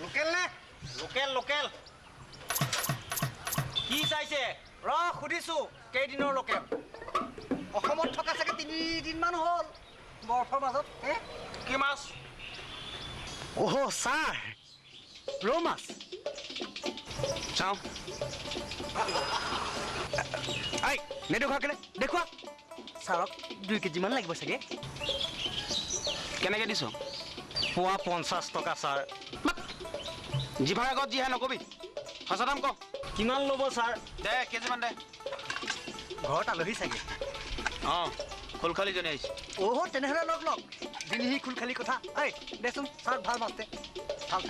local নে local local কি চাইছে সুধিছো কেইদিনৰ লোকেল অসমত থকা চাগে 3 দিনমান হ'ল বৰফৰ মাজত কি মাছ ছাৰ ৰৌ মাছ চাওঁ নেদেখুৱা কেলে দেখুৱা ছাৰক 2 কেজিমান লাগিব চাগে কেনেকৈ দিছ পোৱা 50 টকা ছাৰ জিভাৰ আগত যিহে নকবি সঁচা দাম ক কিমান ল'ব ছাৰ দে কেজিমান দে ঘৰত আলহী চাগে অঁ খোলখালিজনী আহিছে তেনেহ'লে লগ দিনহি খোলখালি কথা দেচোন ছাৰ ভাল মাছ দে